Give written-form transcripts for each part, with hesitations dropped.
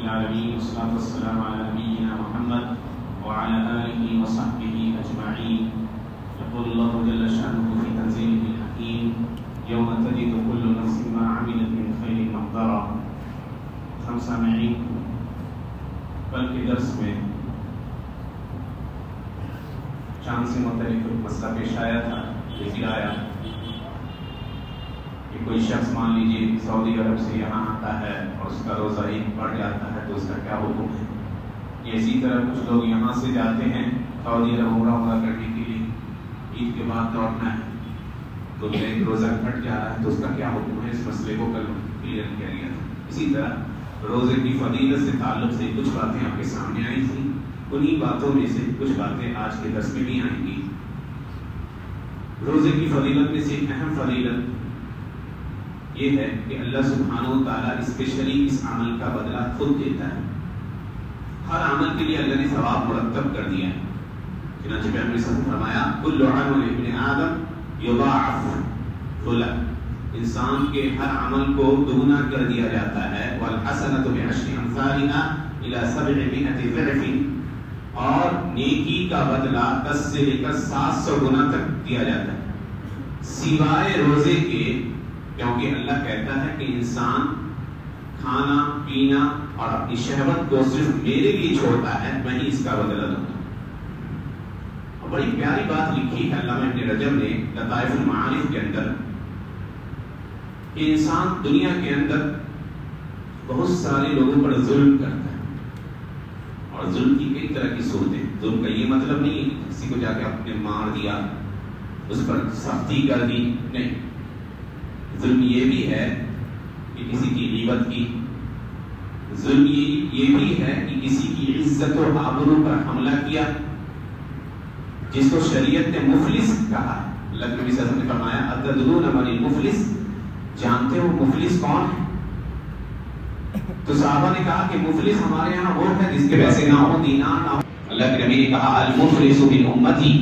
العالمين والصلاة والسلام على نبينا محمد وعلى آله وصحبه أجمعين. يقول الله جل شأنه في تنزيله الحكيم: يوم تجد كل نفس ما عملت من خير محضرا. ہم سامعین، کل کے درس میں چاند سے متعلق مسئلہ پیش آیا تھا. ذکر آیا کہ کوئی شخص مان لیجیے سعودی عرب سے یہاں آتا ہے اور اس کا روزہ عید پڑ جاتا ہے تو اس کا کیا حکم ہے. اسی طرح کچھ لوگ یہاں سے جاتے ہیں سعودی عرب عمرہ کرنے کے لیے، عید کے بعد لوٹنا ہے تو ایک روزہ کٹ جا رہا ہے تو اس کا کیا حکم ہے. اس مسئلے کو کل کلیئر کیا گیا تھا. اسی طرح روزے کی فضیلت سے تعلق سے کچھ باتیں آپ کے سامنے آئی تھیں. انہی باتوں میں سے کچھ باتیں آج کے درس میں بھی آئیں گی. روزے کی فضیلت میں سے اہم فضیلت یہ ہے کہ اللہ سبحانہ و تعالیٰ اسپیشلی اس عمل کا بدلہ خود دیتا ہے. ہر عمل کے لیے اللہ نے ثواب مرتب کر دیا ہے. چنانچہ پیغمبر صلی اللہ علیہ وسلم نے فرمایا: کل عمل ابن آدم یضاعف له، انسان کے ہر عمل کو دوگنا کر دیا جاتا ہے. والحسنۃ بعشر امثالها الى 700 ضعف، اور نیکی کا بدلہ 10 سے لے کر 700 گنا تک دیا جاتا ہے، سوائے روزے کے. کیونکہ اللہ کہتا ہے کہ انسان کھانا پینا اور اپنی شہوت کو صرف میرے لیے چھوڑتا ہے، میں ہی اس کا بدلہ دوں گا. اور بڑی پیاری بات لکھی ہے علامہ ابن رجب نے لطائف المعارف کے اندر کہ انسان دنیا کے اندر بہت سارے لوگوں پر ظلم کرتا ہے، اور ظلم کی کئی طرح کی صورتیں. ظلم کا یہ مطلب نہیں ہے کسی کو جا کے آپ نے مار دیا، اس پر سختی کر دی، نہیں. ظلم یہ بھی ہے کہ کسی کی غیبت کی. ظلم یہ بھی ہے کہ کسی کی عزت و آبرو پر حملہ کیا، جس کو شریعت نے مفلس کہا. اللہ کے نبی صلی اللہ علیہ وسلم نے فرمایا: اتدرون من المفلس، جانتے ہو مفلس کون ہے؟ تو صحابہ نے کہا کہ مفلس ہمارے یہاں وہ ہے جس کے پیسے نہ ہو، دینار نہ ہو. اللہ کے نبی نے کہا: المفلس من امتی،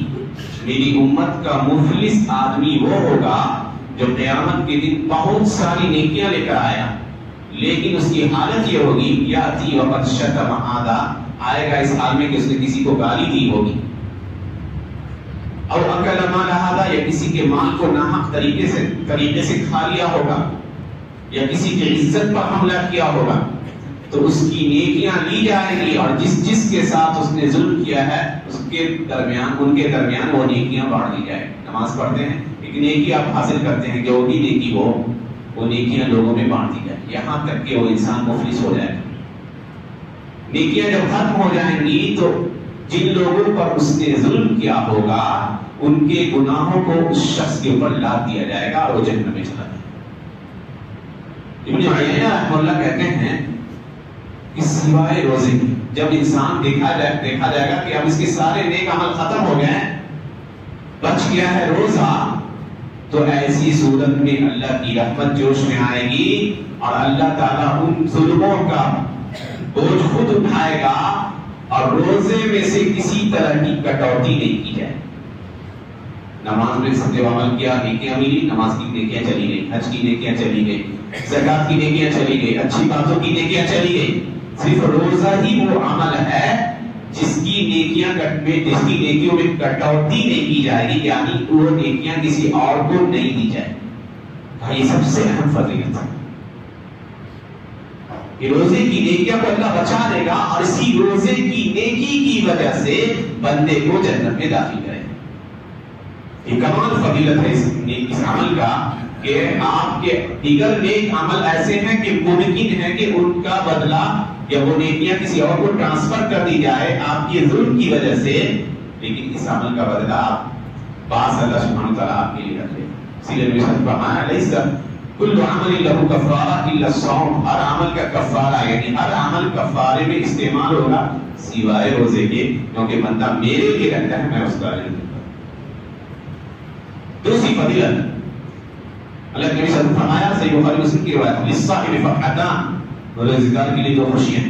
میری امت کا مفلس آدمی وہ ہوگا جو قیامت کے دن بہت ساری نیکیاں لے کر آیا، لیکن اس کی حالت یہ ہوگی یاتی وقد شتم آدھا، آئے گا اس حال میں کہ اس نے کسی کو گالی دی ہوگی، اور اکل مال آدھا، یا کسی کے مال کو ناحق طریقے سے کھا لیا ہوگا، یا کسی کی عزت پر حملہ کیا ہوگا. تو اس کی نیکیاں لی جائیں گی، اور جس کے ساتھ اس نے ظلم کیا ہے ان کے درمیان وہ نیکیاں بانٹ دی جائے. نماز پڑھتے ہیں، ایک نیکی آپ حاصل کرتے ہیں کہ وہ بھی نیکی ہو، وہ نیکیاں لوگوں میں بانٹ دی جائے، یہاں تک کہ وہ انسان مفلس ہو جائے. نیکیاں جب ختم ہو جائیں گی تو جن لوگوں پر اس نے ظلم کیا ہوگا ان کے گناہوں کو اس شخص کے اوپر لاد دیا جائے گا اور وہ جہنم میں چلا جائے گا. ابن عیینہ رحمہ اللہ کہتے ہیں کہ سوائے روزے کی، جب انسان دیکھا جائے گا کہ اب اس کے سارے نیک عمل ختم ہو گئے ہیں، بچ گیا ہے روزہ، تو ایسی صورت میں اللہ کی رحمت جوش میں آئے گی اور اللہ تعالیٰ ان ظلموں کا بوجھ خود اٹھائے گا، اور روزے میں سے کسی طرح کی کٹوتی نہیں کی جائے. نماز میں سب جب عمل کیا، نیکیاں ملی، نماز کی نیکیاں چلی گئی، حج کی نیکیاں چلی گئی، زکات کی نیکیاں چلی گئی، اچھی باتوں کی نیکیاں چلی گئی. صرف روزہ ہی وہ عمل ہے جس کی نیکیوں میں کٹوتی نہیں کی جائے گی، یعنی وہ نیکیاں کسی اور کو نہیں دی جائے. یہ سب سے اہم فضیلت ہے کہ روزے کی نیکیاں کو اللہ بچا دے گا، اور اسی روزے کی نیکی کی وجہ سے بندے کو جنت میں داخل کرے. یہ کمال فضیلت ہے اس عمل کا کہ آپ کے دیگر نیک عمل ایسے ہیں کہ ممکن ہے کہ ان کا بدلہ یا وہ نیکیاں کسی اور کو ٹرانسفر کر دی جائے آپ کی ظلم کی وجہ سے، لیکن اس عمل کا بدلہ آپ بعض اللہ سبحانہ وتعالیٰ آپ کے لیے رکھ لے. اسی لیے نبی صلی اللہ علیہ وسلم فرمایا: لیس کل عمل له کفارہ الا الصوم، ہر عمل کا کفارہ یعنی ہر عمل کفارے میں استعمال ہوگا سوائے روزے کے، کیونکہ بندہ میرے لیے رکھتا ہے، میں اس کا نہیں کرتا. دوسری فضیلت اللہ کے نبی صلی اللہ علیہ وسلم فرمایا، صحیح بخاری مسلم کی روایت: للصائم فرحتان، روزگار کے لیے دو خوشیاں،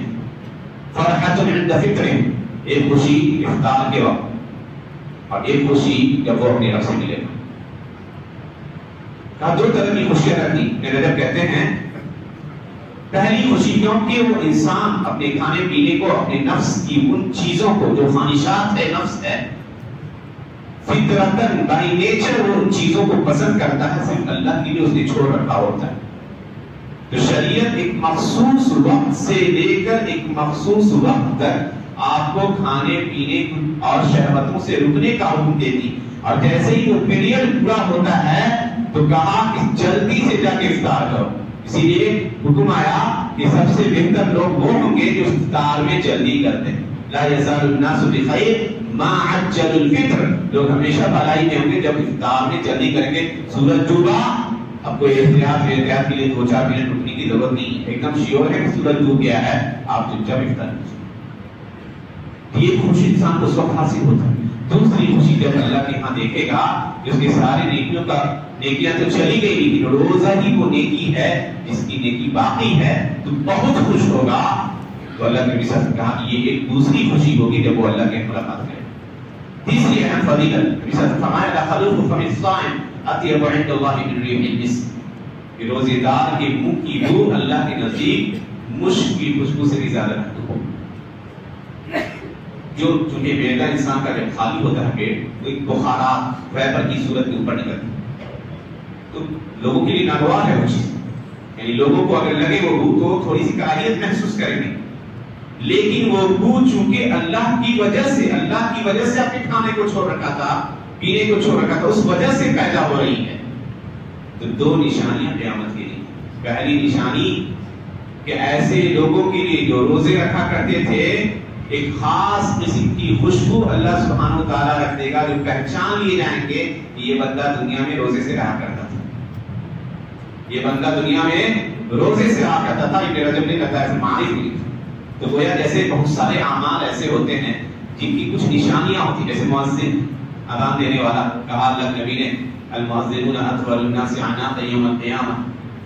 فرحت عند فطر، ایک خوشی افطار کے وقت، اور ایک خوشی جب وہ اپنے رب سے ملے گا. کہا دو طرح کی خوشیاں رکھی. رجب کہتے ہیں پہلی خوشی کیونکہ وہ انسان اپنے کھانے پینے کو، اپنے نفس کی ان چیزوں کو جو خواہشات ہے، نفس ہے، فطرتاً بائی نیچر وہ ان چیزوں کو پسند کرتا ہے، صرف اللہ کے لیے اس نے چھوڑ رکھا ہوتا ہے. تو شریعت ایک مخصوص وقت سے لے کر ایک مخصوص وقت تک آپ کو کھانے پینے اور شہوتوں سے رکنے کا حکم دیتی، اور جیسے ہی وہ پیریڈ پورا ہوتا ہے تو کہا کہ جلدی سے جا کے افطار کرو. اسی لیے حکم آیا کہ سب سے بہتر لوگ وہ ہوں گے جو افطار میں جلدی کرتے ہیں. لا یزال الناس بخیر ما عجل الفطر، لوگ ہمیشہ بھلائی میں ہوں گے جب افطار میں جلدی کریں گے. سورج ڈوبا، اب کوئی احتیاط کے لیے 2-4 منٹ رکنے کی ضرورت نہیں ہے، ایک دم شیور ہے کہ سورج ڈوب گیا ہے، آپ چپ چاپ افطار کیجیے. یہ خوشی انسان کو اس وقت حاصل ہوتا ہے. دوسری خوشی جب اللہ کے ہاں دیکھے گا کہ اس کے سارے نیکیاں تو چلی گئی، لیکن روزہ ہی وہ نیکی ہے جس کی نیکی باقی ہے، تو بہت خوش ہوگا. تو اللہ کے نبی نے کہا کہ یہ ایک دوسری خوشی ہوگی جب وہ اللہ کے ملاقات کرے. تیسری اہم فضیلت نبی صلی اللہ علیہ وسلم فرمایا خلوف فم الصائم اطیب عند اللہ من ریح المسک، کہ روزے دار کے منہ کی بو اللہ کے نزدیک مشک کی خوشبو سے بھی زیادہ محبوب ہے. جو چونکہ معدہ انسان کا جب خالی ہوتا ہے پیٹ تو ایک بخارات ویپر کی صورت میں اوپر نکلتی ہے، تو لوگوں کے لیے ناگوار ہے وہ چیز، یعنی لوگوں کو اگر لگے وہ بو تو تھوڑی سی کراہیت محسوس کریں گے، لیکن وہ بو چونکہ اللہ کی وجہ سے اپنے کھانے کو چھوڑ رکھا تھا، پینے کو چھوڑ رکھا تھا، اس وجہ سے پیدا ہو رہی ہے. تو 2 نشانیاں قیامت کے لیے. پہلی نشانی کہ ایسے لوگوں کے لیے جو روزے رکھا کرتے تھے ایک خاص قسم کی خوشبو اللہ سبحانہ وتعالیٰ رکھ دے گا، جو پہچان لیے جائیں گے کہ یہ بندہ دنیا میں روزے سے رہا کرتا تھا، یہ بندہ دنیا میں روزے سے رہا کرتا تھا. ابن رجب نے کہا ہے معرف ہوئی. تو گویا جیسے بہت سارے اعمال ایسے ہوتے ہیں جن کی کچھ نشانیاں ہوتی ہیں، جیسے مؤذن اذان دینے والا، کہا اللہ نبی نے المؤذنون اطول الناس عناقا یوم القیامہ،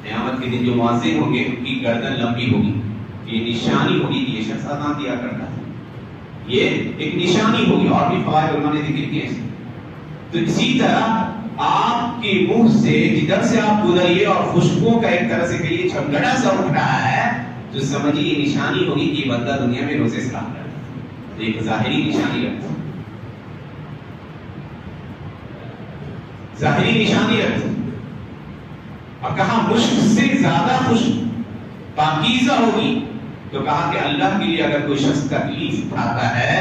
قیامت کے دن جو مؤذن ہوں گے ان کی گردن لمبی ہوگی. یہ نشانی ہوگی کہ یہ شخص اذان دیا کرتا ہے، یہ ایک نشانی ہوگی. اور بھی فوائد علماء نے ذکر کیے ہیں. تو اسی طرح آپ کے منہ سے جدھر سے آپ گزریے اور خوشبو کا ایک طرح سے کہیے جھمگڑا سا اٹھ رہا ہے تو سمجھیے یہ نشانی ہوگی کہ یہ بندہ دنیا میں روزے سے رہا کرتا ہے. ایک ظاہری نشانی رکھتا ہے، ظاہری نشانی رکھتا ہے. اور کہا مشک سے زیادہ خوشبو پاکیزہ ہوگی. تو کہا کہ اللہ کے لیے اگر کوئی شخص تکلیف اٹھاتا ہے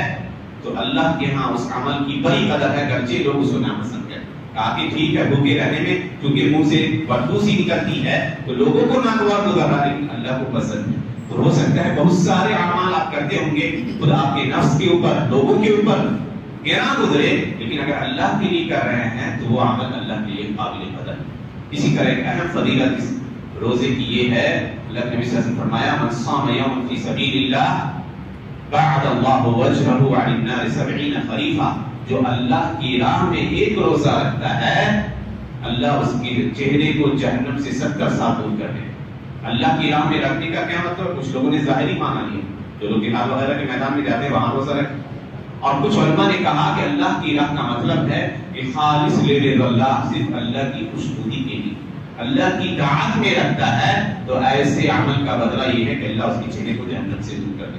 تو اللہ کے ہاں اس عمل کی بڑی قدر ہے، گرچہ لوگ اس کو ناپسند کریں. کہا کہ ٹھیک ہے بھوکے رہنے میں کیونکہ منہ سے بدبو سی نکلتی ہے تو لوگوں کو ناگوار گزر رہا، لیکن اللہ کو پسند ہے. تو ہو سکتا ہے بہت سارے اعمال آپ کرتے ہوں گے خود آپ کے نفس کے اوپر، لوگوں کے اوپر گراں گزرے، لیکن اگر اللہ کے لیے کر رہے ہیں تو وہ عمل اللہ کے لیے قابل قدر. اسی طرح ایک اہم فضیلت اس روزے کی یہ ہے، اللہ کے نبی صلی اللہ علیہ وسلم فرمایا من صام یوما فی سبیل اللہ بعد اللہ وجهه عن النار 70 خریفا، جو اللہ کی راہ میں ایک روزہ رکھتا ہے اللہ اس کے چہرے کو جہنم سے 70 سال دور کر دے. اللہ کی راہ میں رکھنے کا کیا مطلب؟ کچھ لوگوں نے ظاہری مانا لیا، جو لوگ جہاد وغیرہ کے میدان میں جاتے ہیں وہاں روزہ رکھتے، اور کچھ علماء نے کہا کہ اللہ کی راہ کا مطلب ہے کہ خالص لوجہ اللہ، صرف اللہ کی خوشنودی کے لیے اللہ کی طاعت میں رکھتا ہے، تو ایسے عمل کا بدلہ یہ ہے کہ اللہ اس کے چہرے کو جہنم سے دور کر دے.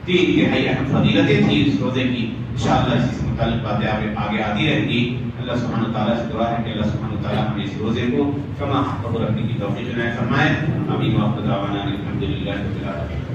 3 انتہائی اہم فضیلتیں تھیں اس روزے کی. انشاءاللہ اسی سے متعلق باتیں آگے آتی رہیں گی. اللہ سبحانہ تعالیٰ سے دعا ہے کہ اللہ سبحانہ تعالیٰ ہمیں اس روزے کو کما حقہ رکھنے کی توفیق عنایت فرمائے. آمین. وآخر دعوانا الحمدللہ رب العالمین.